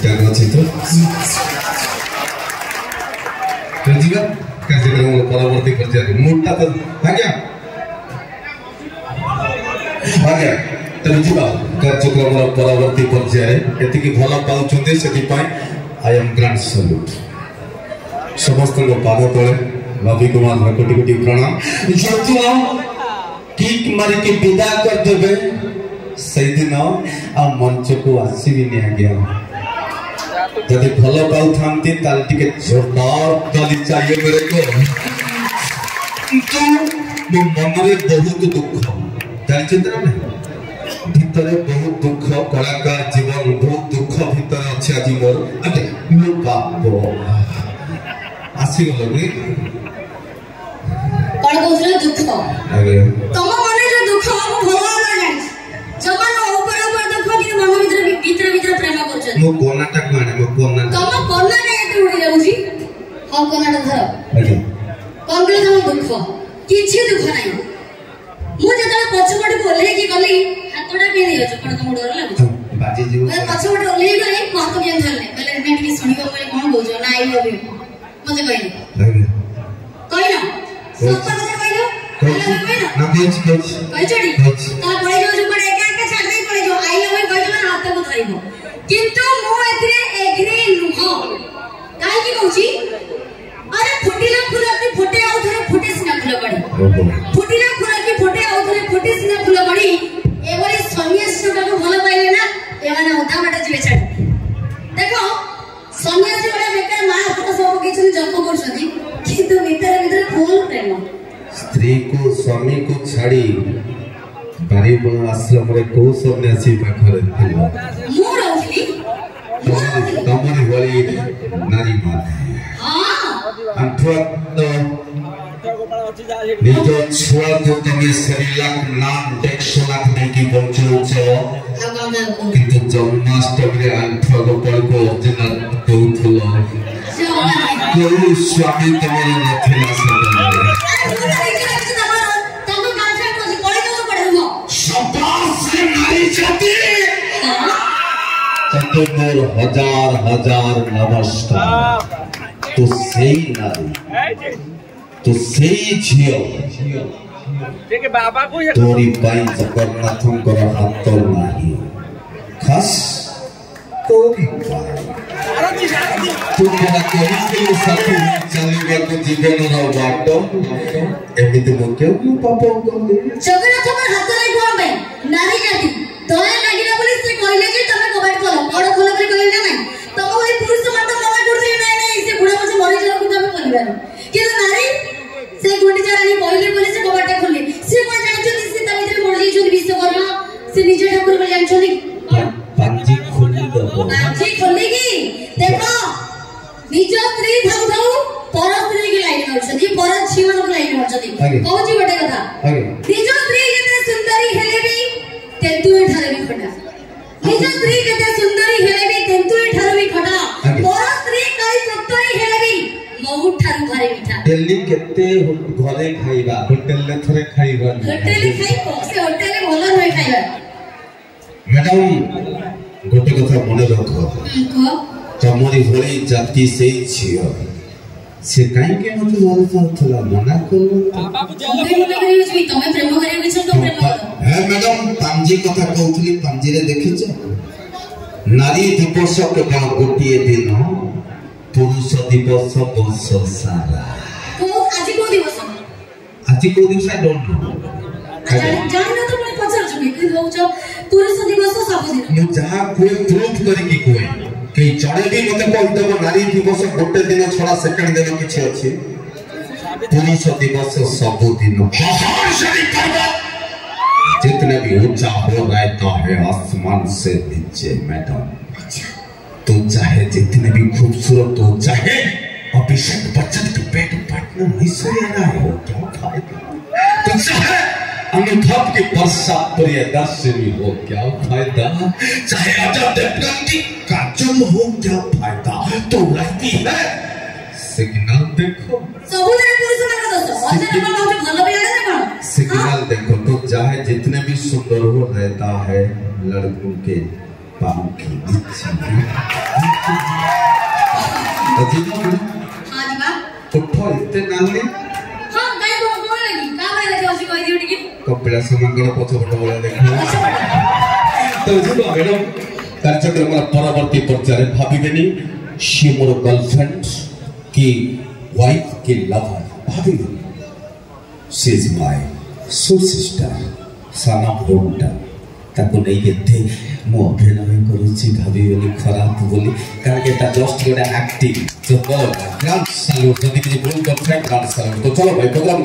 क्या अच्छी तो जीवा कार्यक्रम परवर्ती पर्याय मोटा तो आज्ञा आज्ञा तब जीवा कार्यक्रम परवर्ती पर्याय एतिकी भला पाउछन्ते सेति पाई आई एम ग्रांड सल्यूट समस्त को पाद तले रवि कुमार कोटि कोटि प्रणाम जो किक मारी के विदा कर देबे सही दिन आ मंच को आसीबिनी आज्ञा जदि भल पाऊ थांती ताल टिके जोरदार ताली चाहिए मेरे को मो मन रे बहुत दुख जानि चिंता नहीं भीतरे बहुत दुख कलाकार जीवन बहुत दुख भीतर अछि आज मोर अरे लो बाप आसी गलो रे कोन कोसले दुख अरे तम मन रे दुख हम भगवान जानि जमान ऊपर ऊपर दुख कि मन भीतर भीतर प्रेम करछ मो कोनाटा कोने मो कोना तम कोना ने एते उड़ी जाउची हम कोनाटा धर अरे कोन के तम दुख किछि दुख नाही मु जतला पछपट को ओले की गली हातडा पे नै अछि कोन तम डर लागु बाजी जीव मैं पछपट ओले गली मातो के धरले कहले मैं टिके सुनिबो बोले कोन बोलजो ना आई लव यू मते कहले अरे कहना सब पता कहलो ना बेच कहि चडी ता पळे जो पड़े एका एका छाड़ दे पळे जो आई लव यू कहलो ना हाथ को धरिबो किंतु मो एथरे एग्री नुहो काहे की कहूची अरे फुटिला फुल की फोटे आउ थरे फोटे सिना फुल पड़ी फुटिला फुल की फोटे आउ थरे फोटे सिना फुल पड़ी एवरी सन्यासी को भलो पाइले ना ए माने होता बाटा जिवे छाड़ देखो सन्यासी वाला बेकार मां हाथ सब किछ जप करछथि किंतु भीतर भीतर फूल प्रेम स्त्री को स्वामी को छाड़ी गरीब आश्रम रे को सन्यासी पाखरे थिला मु रहली तमरी वाली नारी मां हां अंठुआ निजो छुआ को तमे शरीलाक नाम 100 लाख नहीं की पहुंचो किंतु जन्माष्टमी रे अंठुआ को पड़ को अर्जुन कहउथलो कोई स्वामी तमरे नथिला सदा मोर हजार हजार नमस्कार तो सही नारी तो सही झियो तोरी पाई जगन्नाथ को हाथ नाही खास तोरी पाई तू मेरा कोई साथी चलेगा तो जीवन रो बाटो एमिति मो क्यों पाप कर जगन्नाथ पर हाथ नहीं कोन बे नारी जाति दया लागिला बोली से कहले जे तमे कबाड़ खोलो बड़ खोलो बोली कहले ना तम बोली पुरुष मत मना करथि नहीं से बुढ़ा मसे मरि जाला कि तमे करबा कि नारी से गुंडी जानी कहले बोली से कबाड़ खोले से कोन जानछ से तमे जे मरि जाइ छ विश्वकर्मा से निजे ठाकुर बोली जानछ नि पांजी खोली दो पांजी खोली की देखो निज स्त्री थाउ थाउ पर स्त्री के लाइन करछथि पर जीवन को लाइन करछथि कहूची गोटे कथा निज स्त्री जते सुंदरी हेले भी तेंतुए ठारे भी खटा निज स्त्री केते सुंदरी हेले भी तेंतुए ठारे भी खटा पर स्त्री कई सत्तरी हेले भी मऊ ठारू घरे मिठा दिल्ली केते घरे खाइबा होटल ले थरे खाइबा होटल खाइबो से होटल भलो होय खाइबा मैडम गोटे कथा मने रखो तमरी भली जाति से छियो से काई के मत मारू थला मना करू बाबू प्रेम करियो छी तमे प्रेम करियो कि तो प्रेम है मैडम पांजी कथा कहउथली पांजी रे देखिछ नारी दिवस केवल गोटिए दिन पुरुष दिवस वर्ष सारा को आज को दिवस आई डोंट नो जानि ना तो मैं पचार छु कि होछ पुरुष दिवस सब दिन मु जहा कोई प्रूफ करी कि कोई कि जड़े भी मते कहतबो नारी दिवस गोटे दिन छड़ा सेकंड दिन किछि अछि पुरुष दिवस सब दिन बाहर शरीफ पर्वत जितने भी ऊंचा हो रहता है आसमान से नीचे मैडम तो चाहे जितने भी खूबसूरत हो चाहे अभिषेक बच्चन की पेट पार्टनर ऐश्वर्या ना हो क्या फायदा तो चाहे अमिताभ की वर्षा प्रियदर्शनी हो क्या फायदा चाहे अजय देवगन की काजल हो क्या फायदा तो रहती है सिग्नल देखो सबुदिन पुरुष मान दोस्त अजय देवगन बहुत भलो बियाडे ना कोन सिग्नल देखो तो चाहे जितने भी सुंदर हो रहता है लड़कों के बांकी जीवा हां जीवा उठ इते नाली हां गाय को लगी का बड़ा जोशी कोई ड्यूटी की कपिला समंगल पछ पट बोला देखो तो जीवा मैडम कार्यक्रम परवर्ती पर्याय भाबिबेनी सी मोर गर्लफ्रेंड की वाइफ की लवर भाबिबेनी she is my soul sister साना भोंटा ताको नहीं केते मो अभिनय करूची भाबिबेनी खराब बोली कारण एटा जस्ट गोटे एक्टिंग तो ग्रांड सैल्यूट जदी कि बोल गर्लफ्रेंड ग्रांड सैल्यूट तो चलो भाई प्रोग्राम